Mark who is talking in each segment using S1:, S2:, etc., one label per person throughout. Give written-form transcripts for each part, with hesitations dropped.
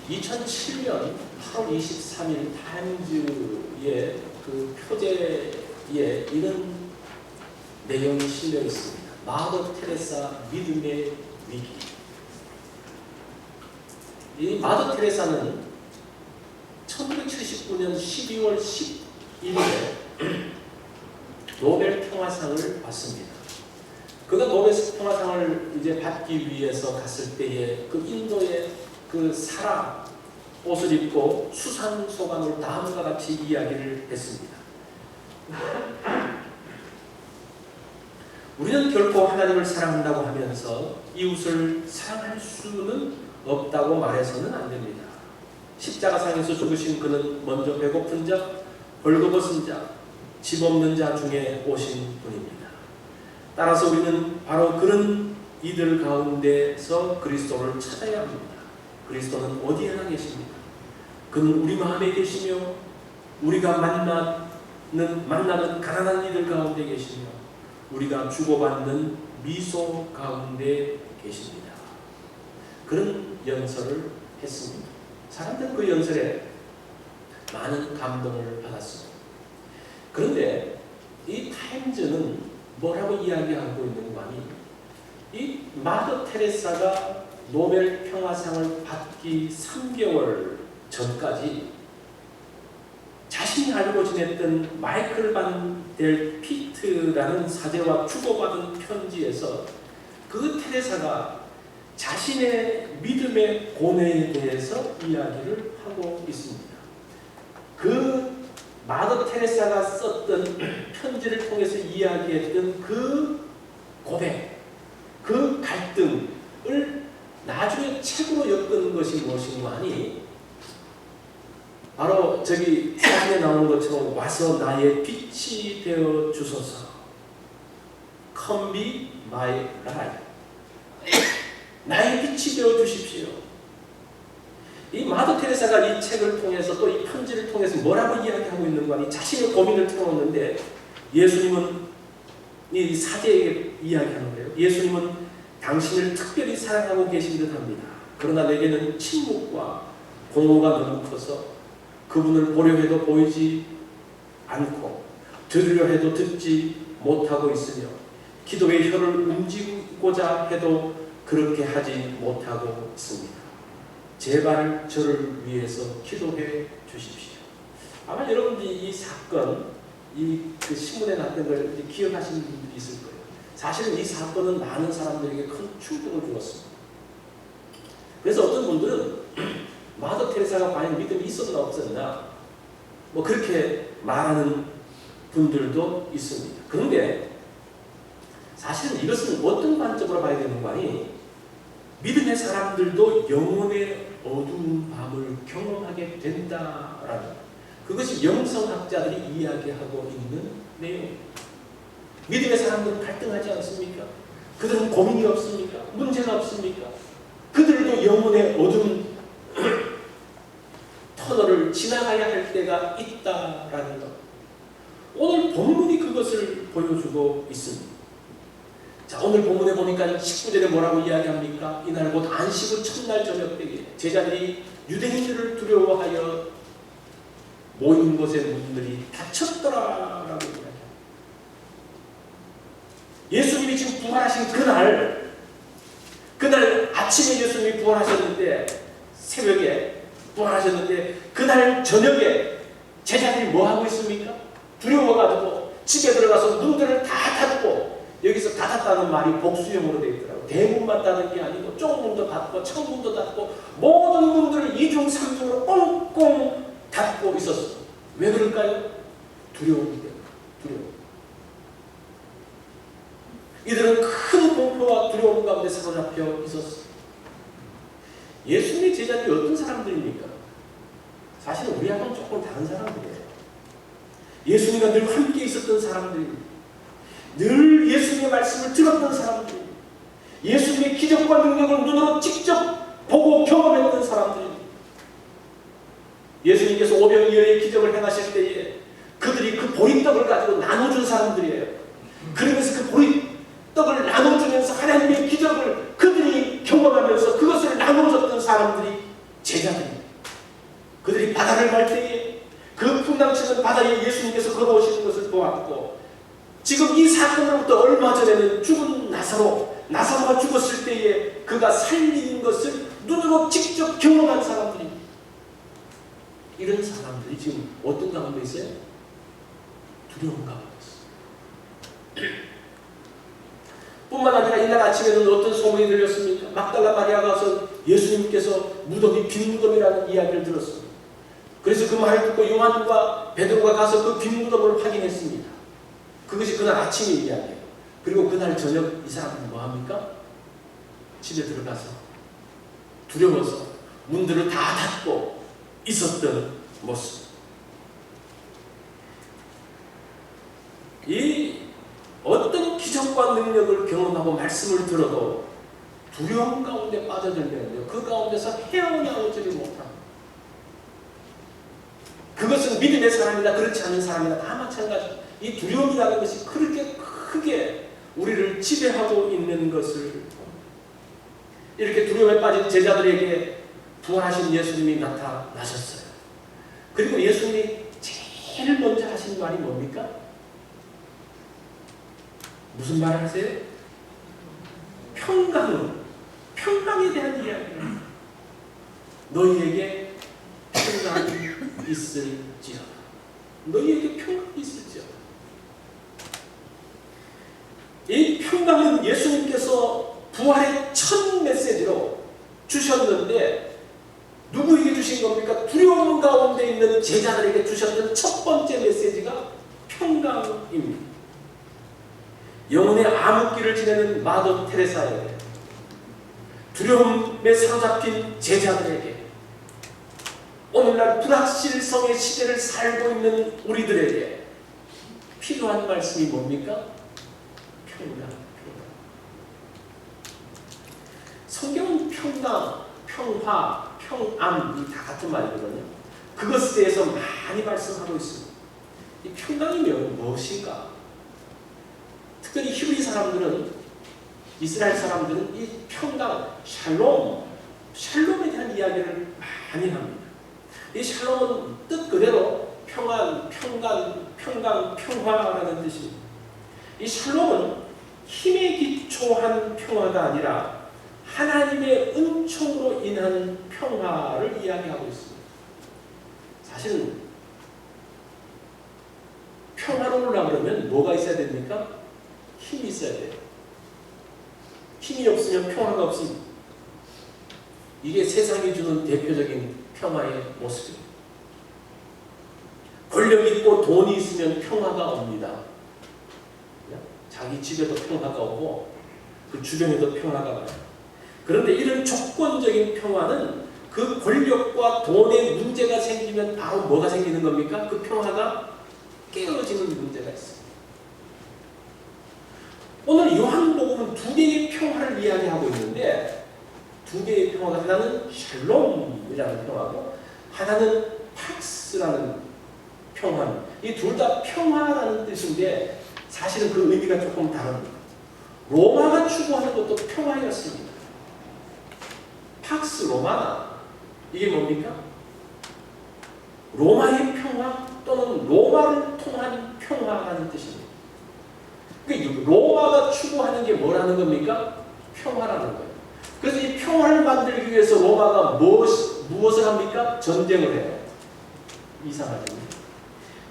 S1: 2007년 8월 23일 타임즈의 그 표제에 이런 내용이 실려 있습니다. 마더 테레사 믿음의 위기. 이 마더 테레사는 1979년 12월 11일에 노벨 평화상을 받습니다. 그가 노벨 평화상을 이제 받기 위해서 갔을 때에 그 인도의 그 사라 옷을 입고 수상 소감을 다음과 같이 이야기를 했습니다. 우리는 결코 하나님을 사랑한다고 하면서 이웃을 사랑할 수는 없다고 말해서는 안 됩니다. 십자가상에서 죽으신 그는 먼저 배고픈 자, 벌거벗은 자, 집 없는 자 중에 오신 분입니다. 따라서 우리는 바로 그런 이들 가운데서 그리스도를 찾아야 합니다. 그리스도는 어디에나 계십니까? 그는 우리 마음에 계시며 우리가 만나는 가난한 이들 가운데 계시며 우리가 주고받는 미소 가운데 계십니다. 그런 연설을 했습니다. 사람들은 그 연설에 많은 감동을 받았습니다. 그런데 이 타임즈는 뭐라고 이야기하고 있는 거 아니? 이 마더 테레사가 노벨 평화상을 받기 3개월 전까지 자신이 알고 지냈던 마이클 반 델 피트라는 사제와 주고받은 편지에서 그 테레사가 자신의 믿음의 고뇌에 대해서 이야기를 하고 있습니다. 그 마더 테레사가 썼던 편지를 통해서 이야기했던 그 고백, 그 갈등을 나중에 책으로 엮은 것이 무엇인가 하니 바로 저기 사진에 나오는 것처럼 와서 나의 빛이 되어 주소서. Come be my light. 나의 빛이 되어 주십시오. 이 마더 테레사가 이 책을 통해서 또 이 편지를 통해서 뭐라고 이야기하고 있는 거 아니? 자신의 고민을 털어놓는데 예수님은 이 사제에게 이야기하는 거예요. 예수님은 당신을 특별히 사랑하고 계신 듯합니다. 그러나 내게는 침묵과 공허가 너무 커서 그분을 보려 해도 보이지 않고 들으려 해도 듣지 못하고 있으며 기도의 혀를 움직이고자 해도 그렇게 하지 못하고 있습니다. 제발 저를 위해서 기도해 주십시오. 아마 여러분들이 이 사건, 그 신문에 났던 걸 기억하시는 분들이 있을 거예요. 사실은 이 사건은 많은 사람들에게 큰 충격을 주었습니다. 그래서 어떤 분들은 마더 테레사가 과연 믿음이 있었나 없었나 뭐 그렇게 말하는 분들도 있습니다. 그런데 사실은 이것은 어떤 관점으로 봐야 되는 거 아니? 믿음의 사람들도 영혼의 어두운 밤을 경험하게 된다라는 그것이 영성학자들이 이야기하고 있는 내용입니다. 믿음의 사람들은 갈등하지 않습니까? 그들은 고민이 없습니까? 문제가 없습니까? 그들도 영혼의 어두운 터널을 지나가야 할 때가 있다라는 것. 오늘 본문이 그것을 보여주고 있습니다. 자, 오늘 본문에 보니까 19절에 뭐라고 이야기합니까? 이날 곧 안식 후 첫날 저녁 때에 제자들이 유대인들을 두려워하여 모인 곳의 문들이 닫혔더라라고 이야기합니다. 예수님이 지금 부활하신 그날 아침에 예수님이 부활하셨는데 새벽에 부활하셨는데 그날 저녁에 제자들이 뭐 하고 있습니까? 두려워가지고 집에 들어가서 문들을 다 닫고 여기서 닫았다는 말이 복수형으로 되어 있더라고요. 대문만 닫은 게 아니고 쪽문도 닫고 창문도 닫고 모든 문들을 이중 삼중으로 꽁꽁 닫고 있었어요. 왜 그럴까요? 두려움이 때문에. 두려움. 이들은 큰 공포와 두려움 가운데 사로잡혀 있었어요. 예수님의 제자들이 어떤 사람들입니까? 사실 우리하고는 조금 다른 사람들이에요. 예수님과 늘 함께 있었던 사람들입니다. 늘 예수님의 말씀을 들었던 사람들입니다. 예수님의 기적과 능력을 눈으로 직접 보고 경험했던 사람들입니다. 예수님께서 오병이어의 기적을 행하실 때에 그들이 그 보리떡을 가지고 나눠준 사람들이에요. 그러면서 그 보리떡을 나눠주면서 하나님의 기적을 그들이 경험하면서 그것을 나눠줬던 사람들이 제자들입니다. 그들이 바다를 갈 때에 그 풍랑치는 바다에 예수님께서 걸어오시는 것을 보았고, 지금 이 사건으로부터 얼마 전에는 죽은 나사로가 죽었을 때에 그가 살린 것을 눈으로 직접 경험한 사람들이, 이런 사람들이 지금 어떤 가운데 있어요? 두려운 가운데 있어요. 뿐만 아니라 이날 아침에는 어떤 소문이 들렸습니까? 막달라 마리아가 와서 예수님께서 무덤이 빈 무덤이라는 이야기를 들었습니다. 그래서 그 말을 듣고 요한과 베드로가 가서 그 빈 무덤을 확인했습니다. 그것이 그날 아침의 이야기예요. 그리고 그날 저녁 이 사람들은 뭐합니까? 집에 들어가서 두려워서 문들을 다 닫고 있었던 모습. 이 어떤 기적과 능력을 경험하고 말씀을 들어도 두려움 가운데 빠져들면요, 그 가운데서 헤어나오지를 못합니다. 그것은 믿음의 사람이나 그렇지 않은 사람이나 다 마찬가지입니다. 이 두려움이라는 것이 그렇게 크게 우리를 지배하고 있는 것을, 이렇게 두려움에 빠진 제자들에게 부활하신 예수님이 나타나셨어요. 그리고 예수님이 제일 먼저 하신 말이 뭡니까? 무슨 말을 하세요? 평강에 대한 이야기를. 너희에게 평강이 있을지어다. 너희에게 평강이 있을지어다. 이 평강은 예수님께서 부활의 첫 메시지로 주셨는데, 누구에게 주신 겁니까? 두려움 가운데 있는 제자들에게 주셨던 첫 번째 메시지가 평강입니다. 영혼의 암흑기를 지내는 마더 테레사에게, 두려움에 사로잡힌 제자들에게, 오늘날 불확실성의 시대를 살고 있는 우리들에게 필요한 말씀이 뭡니까? 평강. 성경은 평강, 평화, 평안, 이 다 같은 말이거든요. 그것에 대해서 많이 말씀하고 있습니다. 이 평강이면 무엇인가? 특별히 히브리 사람들은, 이스라엘 사람들은 이 평강, 샬롬에 대한 이야기를 많이 합니다. 이 샬롬은 뜻 그대로 평안, 평강, 평화라는 뜻입니다. 이 샬롬은 힘에 기초한 평화가 아니라 하나님의 은총으로 인한 평화를 이야기하고 있습니다. 사실은 평화로우려고 그러면 뭐가 있어야 됩니까? 힘이 있어야 돼요. 힘이 없으면 평화가 없습니다. 이게 세상이 주는 대표적인 평화의 모습입니다. 권력 있고 돈이 있으면 평화가 옵니다. 자기 집에도 평화가 오고 그 주변에도 평화가 와요. 그런데 이런 조건적인 평화는 그 권력과 돈에 문제가 생기면 바로 뭐가 생기는 겁니까? 그 평화가 깨어지는 문제가 있습니다. 오늘 요한복음은 두 개의 평화를 이야기하고 있는데, 두 개의 평화가, 하나는 샬롬이라는 평화고 하나는 팍스라는 평화입니다. 이 둘 다 평화라는 뜻인데 사실은 그 의미가 조금 다릅니다. 로마가 추구하는 것도 평화였습니다. 팍스 로마나, 이게 뭡니까? 로마의 평화 또는 로마를 통한 평화라는 뜻입니다. 로마가 추구하는 게 뭐라는 겁니까? 평화라는 거예요. 그래서 이 평화를 만들기 위해서 로마가 무엇을 합니까? 전쟁을 해요. 이상하죠.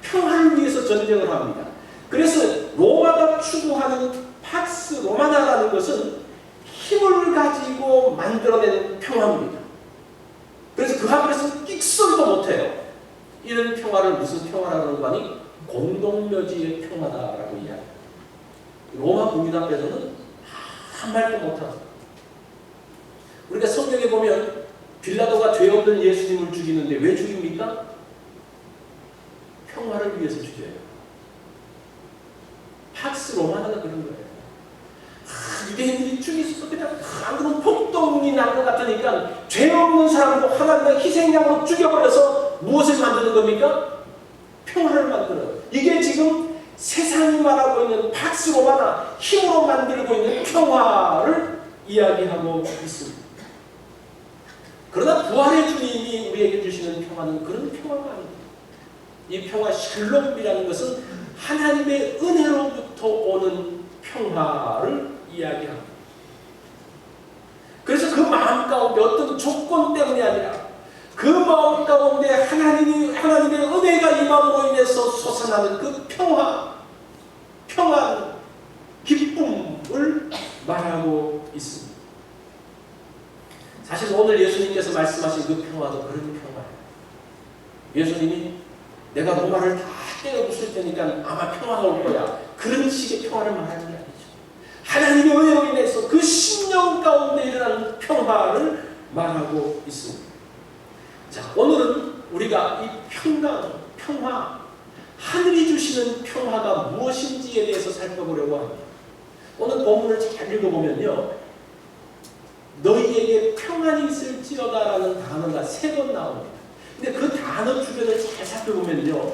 S1: 평화를 위해서 전쟁을 합니다. 그래서 로마가 추구하는 팍스 로마나라는 것은 힘을 가지고 만들어내는 평화입니다. 그래서 그 앞에서 끽소리도 못해요. 이런 평화를 무슨 평화라는 거 아니? 공동묘지의 평화다라고 이야기합니다. 로마 국민 앞에서는 한 말도 못합니다. 우리가 성경에 보면 빌라도가 죄 없는 예수님을 죽이는데 왜 죽입니까? 평화를 위해서 죽여요. 팍스 로마나가 그런 거예요. 유대인들이 죽이서 그냥 안 그러면 폭동이 난 것 같으니까 죄 없는 사람도 하나님의 희생양으로 죽여버려서 무엇을 만드는 겁니까? 평화를 만들어요. 이게 지금 세상이 말하고 있는 팍스 로마나, 힘으로 만들고 있는 평화를 이야기하고 있습니다. 그러나 부활의 주님이 우리에게 주시는 평화는 그런 평화가 아닙니다. 이 평화 샬롬이라는 것은 하나님의 은혜로부터 오는 평화를 이야기합니다. 그래서 그 마음 가운데 어떤 조건 때문이 아니라 그 마음 가운데 하나님의 은혜가 임함으로 인해서 솟아나는 그 평안, 기쁨을 말하고 있습니다. 사실 오늘 예수님께서 말씀하신 그 평화도 그런 평화예요. 예수님이 내가 로마를 다 떼어 부술 테니까 아마 평화가 올 거야. 그런 식의 평화를 말하는 게 아니죠. 하나님의 은혜로 인해서 그 심령 가운데 일어나는 평화를 말하고 있습니다. 자, 오늘은 우리가 이 평화, 하늘이 주시는 평화가 무엇인지에 대해서 살펴보려고 합니다. 오늘 본문을 잘 읽어보면요. 너희에게 평안이 있을지어다 라는 단어가 3번 나옵니다. 근데 그 단어 주변을 잘 살펴보면요.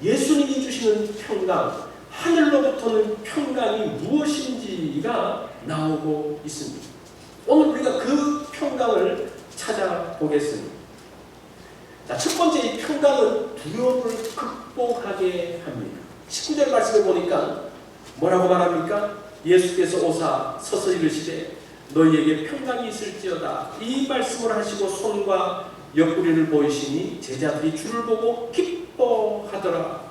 S1: 예수님이 주시는 평강, 하늘로부터는 평강이 무엇인지가 나오고 있습니다. 오늘 우리가 그 평강을 찾아보겠습니다. 자, 첫 번째 이 평강은 두려움을 극복하게 합니다. 19절 말씀을 보니까 뭐라고 말합니까? 예수께서 오사 서서 이르시되 너희에게 평강이 있을지어다. 이 말씀을 하시고 손과 옆구리를 보이시니 제자들이 주를 보고 기뻐하더라.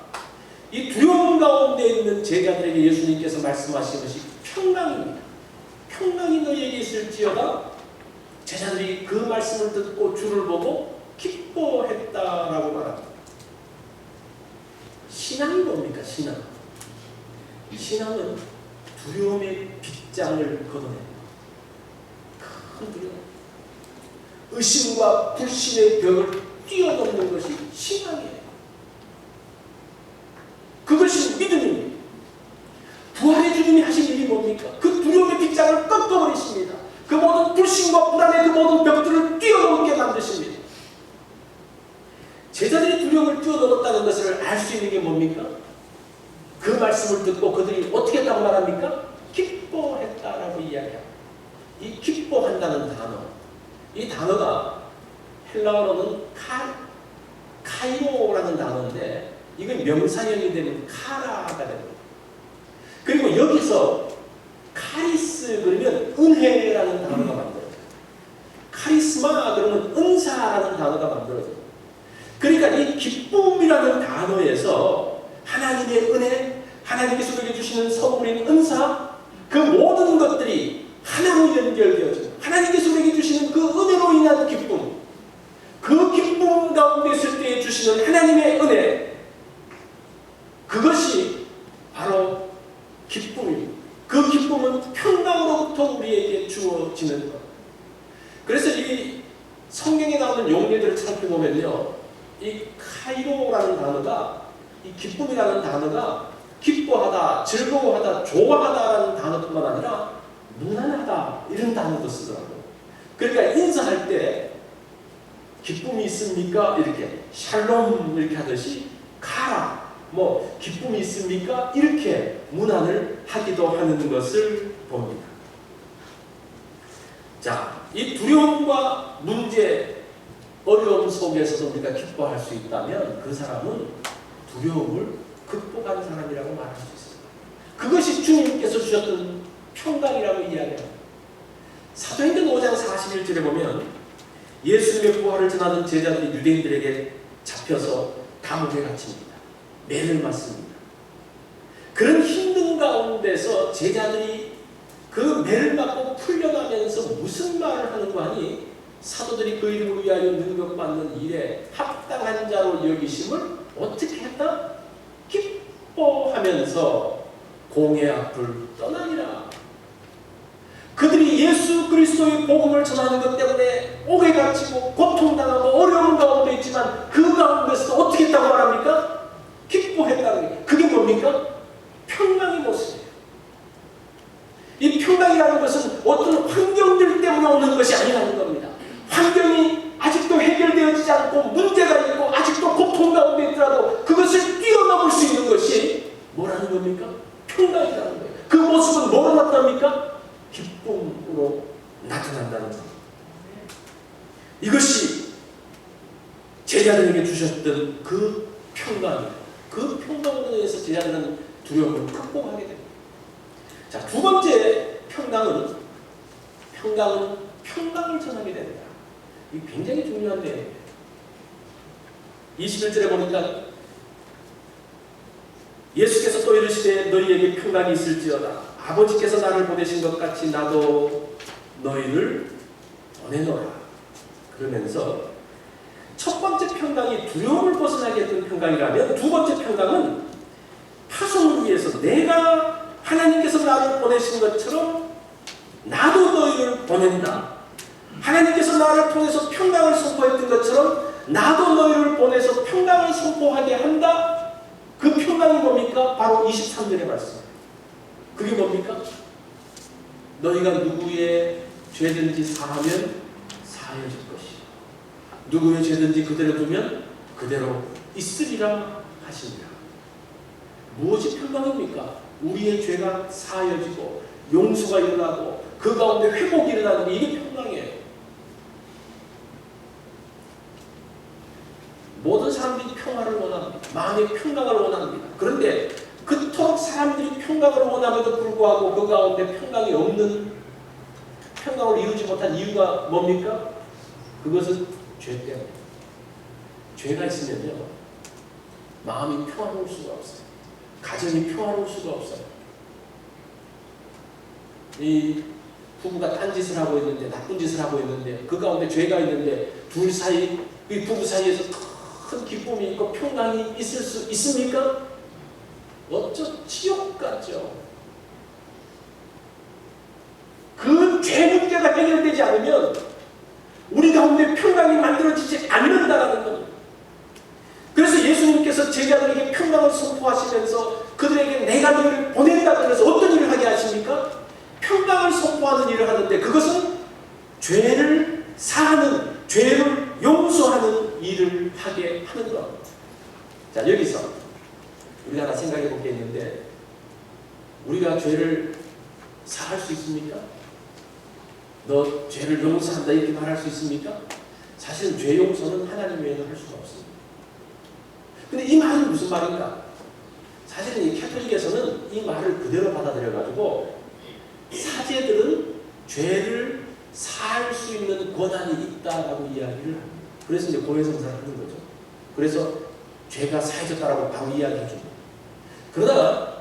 S1: 이 두려움 가운데 있는 제자들에게 예수님께서 말씀하신 것이 평강입니다. 평강이 너희에게 있을지어다. 제자들이 그 말씀을 듣고 주를 보고 기뻐했다라고 말합니다. 신앙이 뭡니까? 신앙은 두려움의 빗장을 걷어냅니다. 큰 두려움, 의심과 불신의 벽을 뛰어넘는 것이 신앙이에요. 그것이 믿음입니다. 부활의 주님이 하신 일이 뭡니까? 그 두려움의 빗장을 꺾어버리십니다. 그 모든 불신과 불안의 그 모든 벽들을 뛰어넘게 만드십니다. 제자들이 두려움을 뛰어넘었다는 것을 알 수 있는 게 뭡니까? 그 말씀을 듣고 그들이 어떻게 했다고 말합니까? 기뻐했다라고 이야기합니다. 이 기뻐한다는 단어, 이 단어가 헬라어로는 카이로라는 단어인데 이건 명사형이 되면 카라가 됩니다. 그리고 여기서 카리스 그러면 은혜라는 단어가 만들어져요. 카리스마 그러면 은사라는 단어가 만들어져요. 그러니까 이 기쁨이라는 단어에서 하나님의 은혜, 하나님께서 우리에게 주시는 선물인 은사, 그 모든 것들이 하나로 연결되어져 하나님께서 우리에게 주시는 그 은혜로 인한 기쁨, 그 기쁨 가운데 있을 때 주시는 하나님의 은혜, 그것이 바로 기쁨입니다. 그 기쁨은 평강으로부터 우리에게 주어지는 것. 그래서 이 성경에 나오는 용례들을 살펴보면요, 이 카이로라는 단어가, 이 기쁨이라는 단어가 기뻐하다, 즐거워하다, 좋아하다라는 단어뿐만 아니라 무난하다 이런 단어도 쓰더라고요. 그러니까 인사할 때 기쁨이 있습니까? 이렇게 샬롬 이렇게 하듯이 카라 뭐 기쁨이 있습니까? 이렇게 문안을 하기도 하는 것을 봅니다. 자, 이 두려움과 문제, 어려움 속에서도 우리가 기뻐할 수 있다면 그 사람은 두려움을 극복한 사람이라고 말할 수 있습니다. 그것이 주님께서 주셨던 평강이라고 이야기합니다. 사도행전 5장 41절에 보면 예수님의 부활을 전하던 제자들이 유대인들에게 잡혀서 감옥에 갇힙니다. 매를 맞습니다. 그런 힘든 가운데서 제자들이 그 매를 맞고 풀려나면서 무슨 말을 하는 거 아니? 사도들이 그 이름을 위하여 능력받는 일에 합당한 자로 여기심을 어떻게 했다? 기뻐하면서 공의 앞을 떠나니라. 그들이 예수 그리스도의 복음을 전하는 것 때문에 옥에 갇히고 고통당하고 어려운 가운데 있지만 그 가운데서도 어떻게 했다고 말합니까? 기뻐했다는 게 그게 뭡니까? 평강의 모습이에요. 이 평강이라는 것은 어떤 환경들 때문에 오는 것이 아니라는 겁니다. 환경이 아직도 해결되어지지 않고 문제가 있고 아직도 고통 가운데 있더라도 그것을 뛰어넘을 수 있는 것이 뭐라는 겁니까? 평강이라는 거예요. 그 모습은 뭐로 나타납니까? 기쁨으로 나타난다는 겁니다. 이것이 제자들에게 주셨던 그 평강이에요. 그 평강으로 인해서 제자들은 두려움을 극복하게 됩니다. 자, 두 번째 평강은 평강을 전하게 됩니다. 이 굉장히 중요한데 21절에 보니까 예수께서 또 이르시되 너희에게 평강이 있을지어다. 아버지께서 나를 보내신 것 같이 나도 너희를 보내노라. 그러면서 첫 번째 평강이 두려움을 벗어나게 했던 평강이라면 두 번째 평강은 파송을 위해서 내가 하나님께서 나를 보내신 것처럼 나도 너희를 보낸다. 하나님께서 나를 통해서 평강을 선포했던 것처럼 나도 너희를 보내서 평강을 선포하게 한다. 그 평강이 뭡니까? 바로 23절의 말씀. 그게 뭡니까? 너희가 누구의 죄든지 사하면 사해질 것이요 누구의 죄든지 그대로 두면 그대로 있으리라 하시니라. 무엇이 평강입니까? 우리의 죄가 사해지고 용서가 일어나고 그 가운데 회복이 일어나는 게 이게 평강이에요. 모든 사람들이 평화를 원합니다. 마음의 평강을 원합니다. 그런데 그토록 사람들이 평강을 원함에도 불구하고 그 가운데 평강이 없는, 평강을 이루지 못한 이유가 뭡니까? 그것은 죄 때문에. 죄가 있으면요, 마음이 평화로울 수가 없어요. 가정이 평화로울 수가 없어요. 이 부부가 딴짓을 하고 있는데, 나쁜 짓을 하고 있는데, 그 가운데 죄가 있는데 둘 사이, 이 부부 사이에서 큰 기쁨이 있고 평강이 있을 수 있습니까? 어쩌 지옥 같죠. 그 죄 문제가 해결되지 않으면 우리 가운데 평강이 만들어지지 않는다라는 겁니다. 그래서 예수님께서 제자들에게 평강을 선포하시면서 그들에게 내가 너희를 보낸다 그래서 어떤 일을 하게 하십니까? 평강을 선포하는 일을 하는데 그것은 죄를 사하는, 죄를 용서하는 일을 하게 하는 것. 자, 여기서 우리가 하나 생각해 볼 게 있는데, 우리가 죄를 사할 수 있습니까? 너 죄를 용서한다 이렇게 말할 수 있습니까? 사실은 죄 용서는 하나님 외에는 할 수가 없습니다. 근데 이 말은 무슨 말인가? 사실은 이 캐톨릭에서는 이 말을 그대로 받아들여가지고 사제들은 죄를 사할 수 있는 권한이 있다라고 이야기를 합니다. 그래서 이제 고해성사를 하는 거죠. 그래서 죄가 사해졌다라고 바로 이야기해 줍니다. 그러나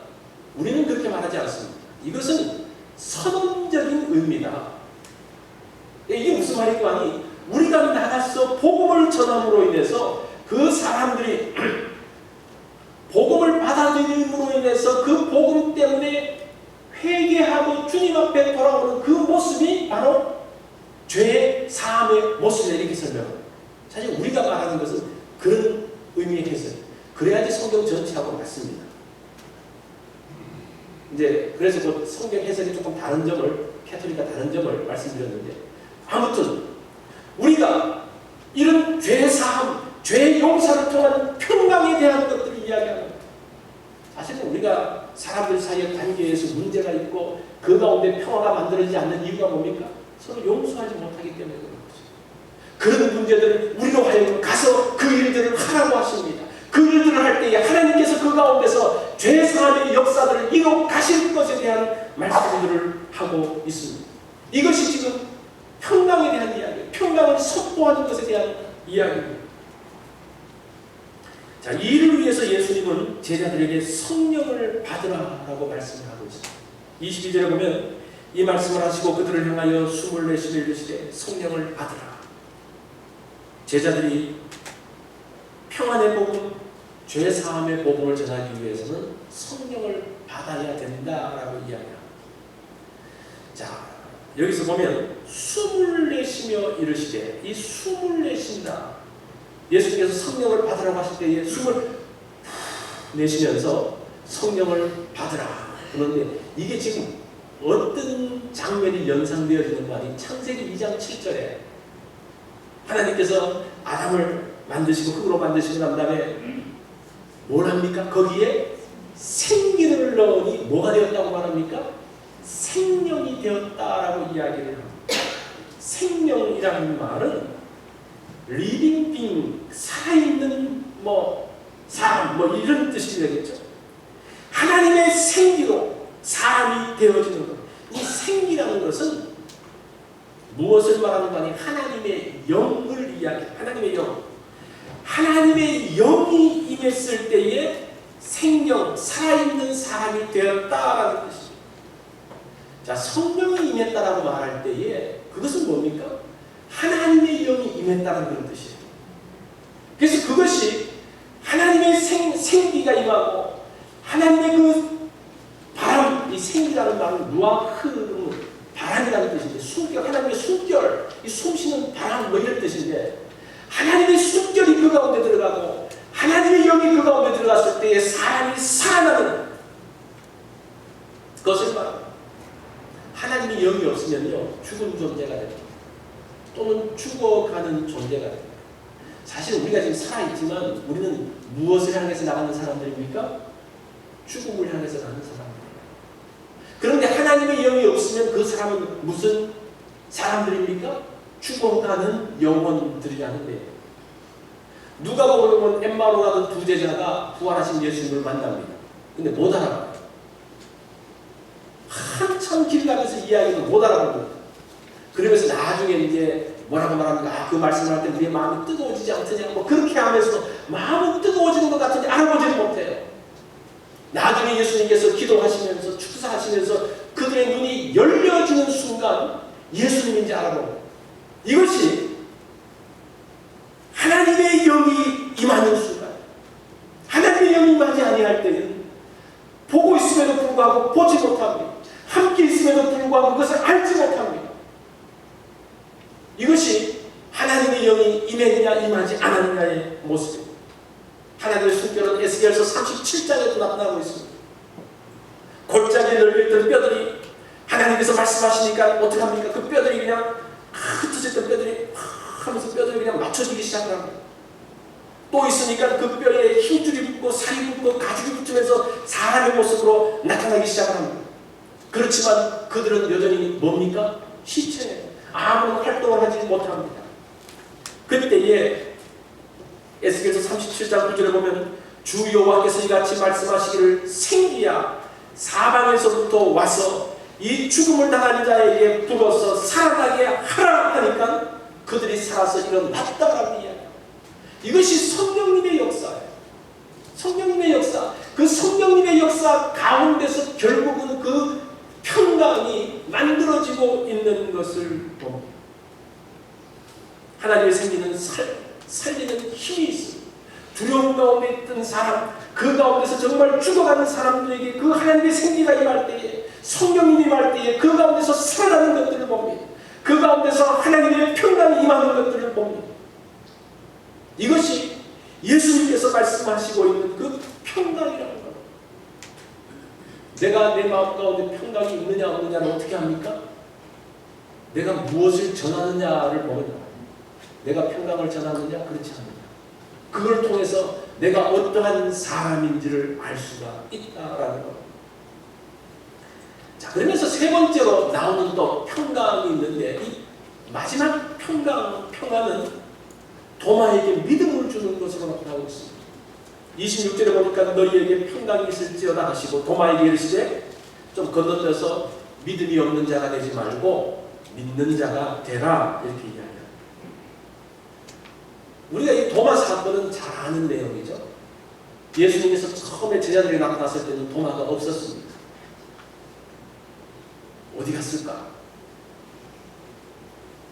S1: 우리는 그렇게 말하지 않습니다. 이것은 선언적인 의미다. 이게 무슨 말인가 하니, 우리가 나가서 복음을 전함으로 인해서 그 사람들이 복음을 받아들임으로 인해서 그 복음 때문에 회개하고 주님 앞에 돌아오는 그 모습이 바로 죄의 사함의 모습이다, 이렇게 설명합니다. 사실 우리가 말하는 것은 그런 의미의 해석. 그래야지 성경 전체하고 맞습니다. 이제 그래서 그 성경 해석이 조금 다른 점을, 캐톨릭과 다른 점을 말씀드렸는데, 아무튼 우리가 이런 죄 사함, 죄 용서를 통한 평강에 대한 것들을 이야기하는, 사실은 우리가 사람들 사이의 관계에서 문제가 있고 그 가운데 평화가 만들어지지 않는 이유가 뭡니까? 서로 용서하지 못하기 때문에 그런 거죠. 그런 문제들을 우리로 하여금 가서 그 일들을 하라고 하십니다. 그 일들을 할 때에 하나님께서 그 가운데서 죄 사함의 역사들을 이뤄 가실 것에 대한 말씀들을 하고 있습니다. 이것이 지금 평강에 대한 이야기예요. 평강을 선포하는 것에 대한 이야기입니다. 자, 이 일을 위해서 예수님은 제자들에게 성령을 받으라라고 말씀을 하고 있습니다. 22절에 보면 이 말씀을 하시고 그들을 향하여 숨을 내쉬며 이르시되 성령을 받으라. 제자들이 평안의 복음, 죄 사함의 복음을 전하기 위해서는 성령을 받아야 된다라고 이야기합니다. 자, 여기서 보면 숨을 내쉬며 이르시되, 이 숨을 내쉰다. 예수님께서 성령을 받으라고 하실 때에 숨을 내쉬면서 성령을 받으라. 그런데 이게 지금 어떤 장면이 연상되어지는가 하니, 창세기 2장 7절에 하나님께서 아담을 만드시고 흙으로 만드시고 난 다음에 뭘 합니까? 거기에 생기를 넣으니 뭐가 되었다고 말합니까? 생명이 되었다라고 이야기를 합니다. 생명이라는 말은 living being, 살아있는 사람 이런 뜻이 되겠죠. 하나님의 생기로 사람이 되어지는 것. 이 생기라는 것은 무엇을 말하는 거 아니에요? 하나님의 영을 이야기해요. 하나님의 영. 하나님의 영이 임했을 때에 생명, 살아있는 사람이 되었다라는 뜻입니다. 자, 성령이 임했다라고 말할 때에 그것은 뭡니까? 하나님의 영이 임했다는 그런 뜻이에요. 그래서 그것이 하나님의 생기가 임하고 하나님의 그 바람, 이 생기라는 말은 루아흐, 바람이라는 뜻인데 숨결, 하나님의 숨결, 이 숨쉬는 바람 이런 뜻인데 하나님의 숨결이 그 가운데 들어가고 하나님의 영이 그 가운데 들어갔을 때에 사람이 살아나는 것을 말합니다. 하나님의 영이 없으면요 죽은 존재가 됩니다. 또는 죽어가는 존재가 됩니다. 사실 우리가 지금 살아있지만 우리는 무엇을 향해서 나가는 사람들입니까? 죽음을 향해서 가는 사람들이에요. 그런데 하나님의 영이 없으면 그 사람은 무슨 사람들입니까? 죽어가는 영혼들이라는 거예요. 누가복음에 보면 엠마오로 가던 두 제자가 부활하신 예수님을 만납니다. 근데 못 알아봐요. 한참 길 가면서 이야기도 못 알아봅니다. 그러면서 나중에 이제 뭐라고 말합니까? 그 말씀을 할 때 우리의 마음이 뜨거워지지 않더냐 그렇게 하면서 마음은 뜨거워지는 것 같은데 알아보지를 못해요. 나중에 예수님께서 기도하시면서 축사하시면서 그들의 눈이 열려지는 순간 예수님인지 알아보고 이것이 하나님의 영이 임하는 순간 하나님의 영이 임하지 아니할 때는 보고 있음에도 불구하고 보지 못합니다. 함께 있음에도 불구하고 그것을 알지 못합니다. 이것이 하나님의 영이 임했느냐 임하지 않았느냐의 모습입니다. 하나님의 숨결은 에스겔서 37장에도 나타나고 있습니다. 골짜기에 널려있던 뼈들이 하나님께서 말씀하시니까 어떡합니까? 그 뼈들이 그냥 흩어졌던 뼈들이 하면서 뼈들이 그냥 맞춰지기 시작합니다. 또 있으니까 그 뼈에 힘줄이 붙고 살이 붙고 가죽이 붙으면서 사람의 모습으로 나타나기 시작합니다. 그렇지만 그들은 여전히 뭡니까? 시체예요. 아무런 활동을 하지 못합니다. 그때에 에스겔서 37장 9절에 보면 주 여호와께서 이같이 말씀하시기를 생기야 사방에서부터 와서 이 죽음을 당한 자에게 불어서 살아나게 하라 하니까 그들이 살아서 일어났다라는 이야기. 이것이 성령님의 역사예요. 성령님의 역사. 그 성령님의 역사 가운데서 결국은 그 평강이 만들어지고 있는 것을 봅니다. 하나님의 생기는 살리는 힘이 있습니다. 두려움 가운데 있던 사람, 그 가운데서 정말 죽어가는 사람들에게 그 하나님의 생기가 임할 때에 성령님이 임할 때에 그 가운데서 살아나는 것들을 봅니다. 그 가운데서 하나님의 평강이 임하는 것들을 봅니다. 이것이 예수님께서 말씀하시고 있는 그 평강이라는 겁니다. 내가 내 마음 가운데 평강이 있느냐 없느냐를 어떻게 합니까? 내가 무엇을 전하느냐를 보면 내가 평강을 전하느냐 그렇지 않느냐 그걸 통해서 내가 어떠한 사람인지를 알 수가 있다라는 것. 자, 그러면서 세 번째로 나오는 또 평강이 있는데 이 마지막 평강은 도마에게 믿음을 주는 것으로 나타나고 있습니다. 26절에 보니까 너희에게 평강이 있을지어다 하시고 도마에게 이르시되 좀 건너뛰어서 믿음이 없는 자가 되지 말고 믿는 자가 되라 이렇게 이야기합니다. 우리가 이 도마 사건은 잘 아는 내용이죠. 예수님께서 처음에 제자들이 나타났을 때는 도마가 없었습니다. 어디 갔을까?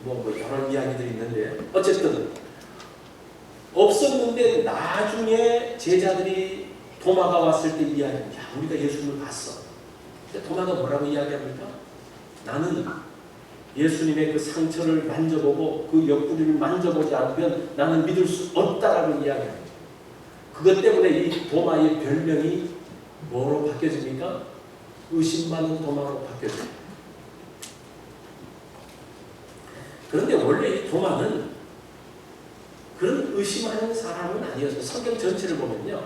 S1: 여러 이야기들이 있는데 어쨌든 없었는데 나중에 제자들이 도마가 왔을 때 이야기합니다. 야, 우리가 예수님을 봤어. 근데 도마가 뭐라고 이야기합니까? 나는 예수님의 그 상처를 만져보고 그 옆구리를 만져보지 않으면 나는 믿을 수 없다라고 이야기합니다. 그것 때문에 이 도마의 별명이 뭐로 바뀌어집니까? 의심 많은 도마로 바뀌어집니다. 그런데 원래 이 도마는 그런 의심하는 사람은 아니었어요. 성경 전체를 보면요.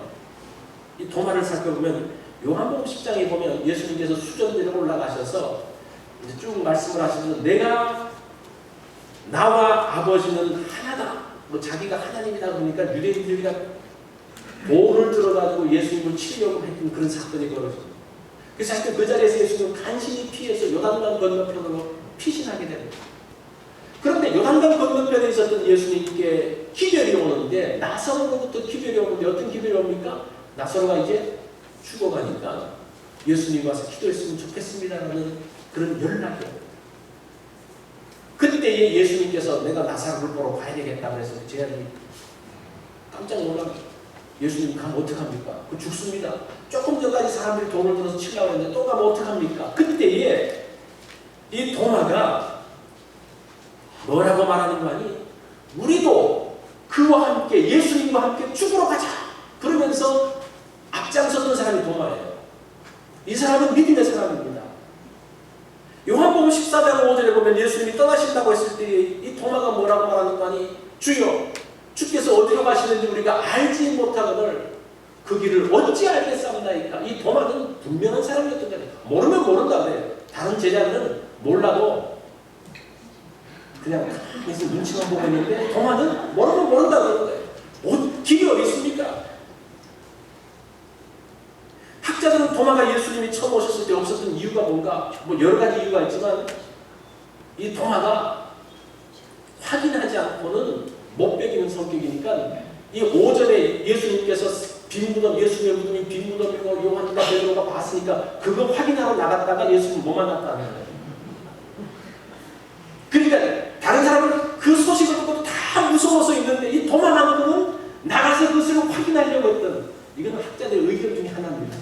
S1: 이 도마를 살펴보면 요한복음 10장에 보면 예수님께서 수전대로 올라가셔서 이제 쭉 말씀을 하시면서 내가 나와 아버지는 하나다. 뭐 자기가 하나님이다 그러니까 유대인들이가 돌을 들어가지고 예수님을 치려고 했던 그런 사건이 벌어집니다. 그래서 하여튼 그 자리에서 예수님은 간신히 피해서 요단강 건너편으로 피신하게 됩니다. 그런데 요단강 건너편에 있었던 예수님께 기별이 오는데, 나사로로부터 기별이 오는데 어떤 기별이 옵니까? 나사로가 이제 죽어가니까 예수님 와서 기도했으면 좋겠습니다라는 그런 연락이 옵니다. 그때에 예수님께서 내가 나사로를 보러 가야 되겠다 그래서 제 아들이 깜짝 놀랍니다. 예수님 가면 어떡합니까? 그 죽습니다. 조금 전까지 사람들이 돈을 들어서 치려고 했는데 또 가면 어떡합니까? 그때에 이 도마가 뭐라고 말하는 거 아니? 우리도 그와 함께 예수님과 함께 죽으러 가자! 그러면서 앞장섰던 사람이 도마예요. 이 사람은 믿음의 사람입니다. 요한복음 14장 5절에 보면 예수님이 떠나신다고 했을 때 이 도마가 뭐라고 말하는 거 아니? 주여! 주께서 어디로 가시는지 우리가 알지 못하거늘 그 길을 어찌 알겠사옵나이까. 이 도마는 분명한 사람이었던 거예요. 모르면 모른다 그래요. 다른 제자들은 몰라도 그냥 그래서 눈치만 보고 있는데 도마는 모르면 모른다 그러는 거예요. 길이 어디 있습니까? 학자들은 도마가 예수님이 처음 오셨을 때 없었던 이유가 뭔가, 뭐 여러 가지 이유가 있지만 이 도마가 확인하지 않고는 못 베기는 성격이니까 이 오전에 예수님께서 빈 무덤, 예수님의 무덤이 빈 무덤이고 요한과 베드로가 봤으니까 그거 확인하러 나갔다가 예수님 못 만났다는 거예요. 그러니까 다른 사람은 그 소식을 듣고 다 무서워서 있는데 이 도마만큼은 나가서 그것을 확인하려고 했던, 이거는 학자들의 의견 중에 하나입니다.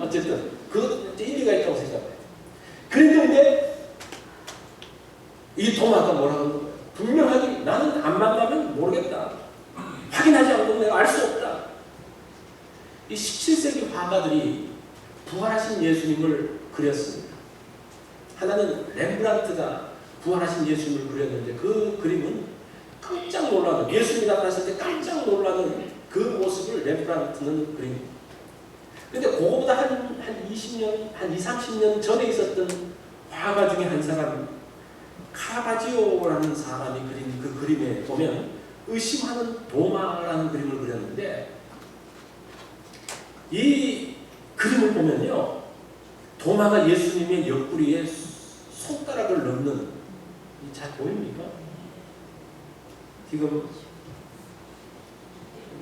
S1: 어쨌든 그 일리가 있다고 생각해요. 그런데 이 도마가 뭐라고 하는 거예요? 분명하게 나는 안 만나면 모르겠다. 확인하지 않고 내가 알 수 없다. 이 17세기 화가들이 부활하신 예수님을 그렸습니다. 하나는 렘브란트가 부활하신 예수님을 그렸는데 그 그림은 깜짝 놀라는, 예수님이 나타났을 때 깜짝 놀라는 그 모습을 렘브란트는 그립니다. 근데 그거보다 한 20년, 한 20, 30년 전에 있었던 화가 중에 한 사람, 카라바지오라는 사람이 그린 그 그림에 보면 의심하는 도마라는 그림을 그렸는데, 이 그림을 보면요, 도마가 예수님의 옆구리에 손가락을 넣는, 잘 보입니까? 지금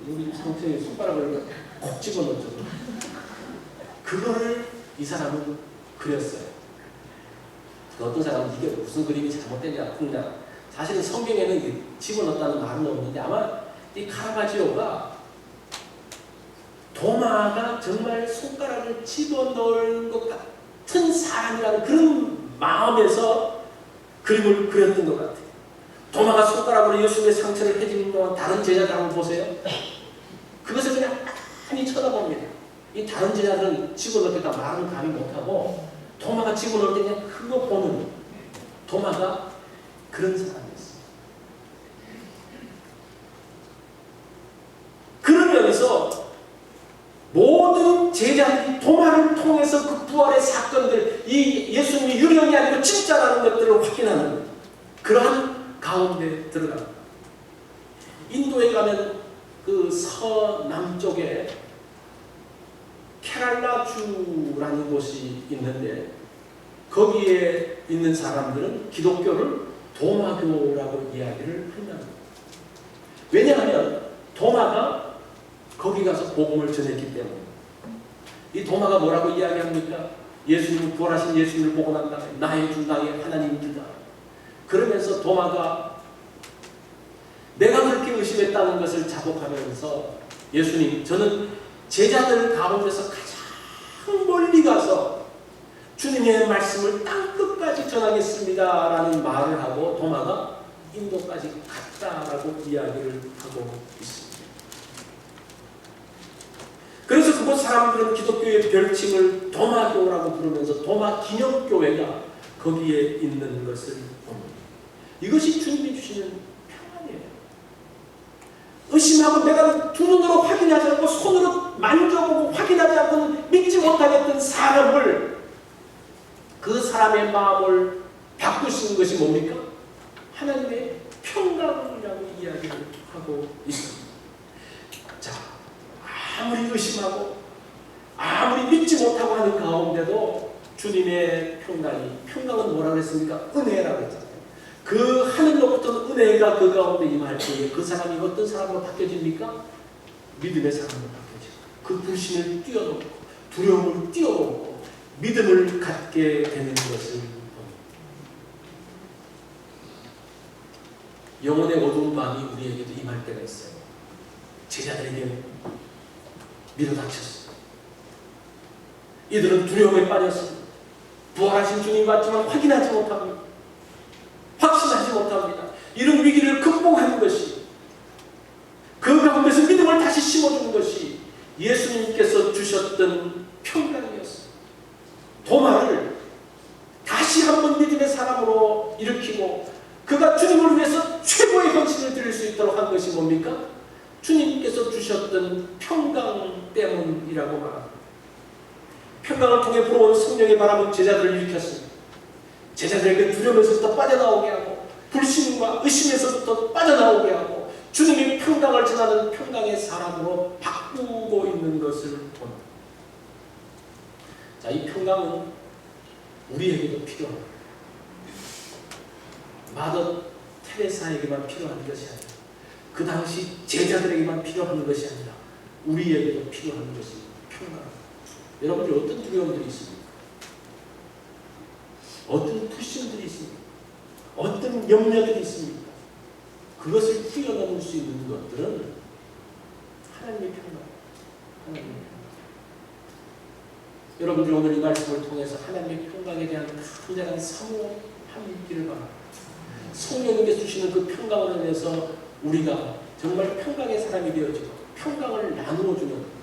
S1: 여기 상처에 손가락을 콕 집어넣죠. 그거를 이 사람은 그렸어요. 어떤 사람은 이게 무슨 그림이 잘못됐냐, 풀냐. 사실은 성경에는 집어넣었다는 말은 없는데 아마 이 카라바지오가 도마가 정말 손가락을 집어넣을 것 같은 사람이라는 그런 마음에서 그림을 그렸던 것 같아요. 도마가 손가락으로 예수님의 상처를 해주는 동안 다른 제자들 한번 보세요. 그것을 그냥 많이 쳐다봅니다. 이 다른 제자들은 집어넣겠다 말은 감히 못하고 도마가 집어넣을 때 그냥 그거 보는, 도마가 그런 사람이었어요. 그러면서 모든 제자들이 도마를 통해서 그 부활의 사건들, 이 예수님이 유령이 아니고 진짜라는 것들을 확인하는 그러한 가운데 들어갑니다. 인도에 가면 그 서남쪽에 케랄라주라는 곳이 있는데 거기에 있는 사람들은 기독교를 도마교라고 이야기를 합니다. 왜냐하면 도마가 거기 가서 복음을 전했기 때문에. 이 도마가 뭐라고 이야기합니까? 예수님, 부활하신 예수님을 보고 난 다음에 나의 주, 나의 하나님이다. 그러면서 도마가 내가 그렇게 의심했다는 것을 자복하면서 예수님, 저는 제자들 가운데서 가장 멀리 가서 주님의 말씀을 땅끝까지 전하겠습니다 라는 말을 하고 도마가 인도까지 갔다라고 이야기를 하고 있습니다. 그래서 그곳 사람들은 기독교의 별칭을 도마교라고 부르면서 도마 기념교회가 거기에 있는 것을 봅니다. 이것이 주님이 주시는 평안이에요. 의심하고 내가 두 눈으로 확인하지 않고 손으로 만져보고 확인하지 않고는 믿지 못하겠던 사람을, 그 사람의 마음을 바꾸시는 것이 뭡니까? 하나님의 평강이라고 이야기를 하고 있습니다. 자, 아무리 의심하고 아무리 믿지 못하고 하는 가운데도 주님의 평강은 뭐라고 했습니까? 은혜라고 했잖아요. 그 하늘로부터 은혜가 그 가운데 임할 때에 그 사람이 어떤 사람으로 바뀌어집니까? 믿음의 사람으로 바뀌어져요. 그 불신을 뛰어넘고 두려움을 뛰어넘고 믿음을 갖게 되는 것을 봅니다. 영혼의 어두운 마음이 우리에게도 임할 때가 있어요. 제자들에게 밀어닥쳤어요. 이들은 두려움에 빠졌습니다. 부활하신 주님 같지만 확인하지 못합니다. 확신하지 못합니다. 이런 위기를 극복하는 것이, 그 가운데서 믿음을 다시 심어주는 것이 예수님께서 주셨던 평강이었습니다. 도마를 다시 한번 믿음의 사람으로 일으키고 그가 주님을 위해서 최고의 헌신을 드릴 수 있도록 한 것이 뭡니까? 주님께서 주셨던 평강 때문이라고 말합니다. 평강을 통해 불어온 성령의 바람은 제자들을 일으켰습니다. 제자들에게 두려움에서부터 빠져나오게 하고 불신과 의심에서부터 빠져나오게 하고 주님의 평강을 전하는 평강의 사람으로 바꾸고 있는 것을 봅니다. 자, 이 평강은 우리에게도 필요합니다. 마더 테레사에게만 필요한 것이 아니라 그 당시 제자들에게만 필요한 것이 아니라 우리에게도 필요한 것이 평강입니다. 여러분들 어떤 두려움들이 있습니까? 어떤 불신들이 있습니까? 어떤 염려들이 있습니까? 그것을 뛰어넘을 수 있는 것들은 하나님의 평강, 하나님의 평강. 여러분들 오늘 이 말씀을 통해서 하나님의 평강에 대한 간절한 사모함이 있기를 바랍니다. 성령님께서 주시는 그 평강을 인해서 우리가 정말 평강의 사람이 되어지고 평강을 나누어주는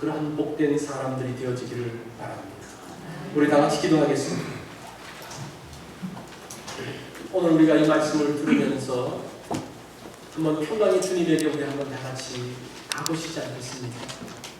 S1: 그러한 복된 사람들이 되어지기를 바랍니다. 우리 다 같이 기도하겠습니다. 오늘 우리가 이 말씀을 들으면서 한번 평강의 주님에게 우리 한번 다 같이 가보시지 않겠습니까?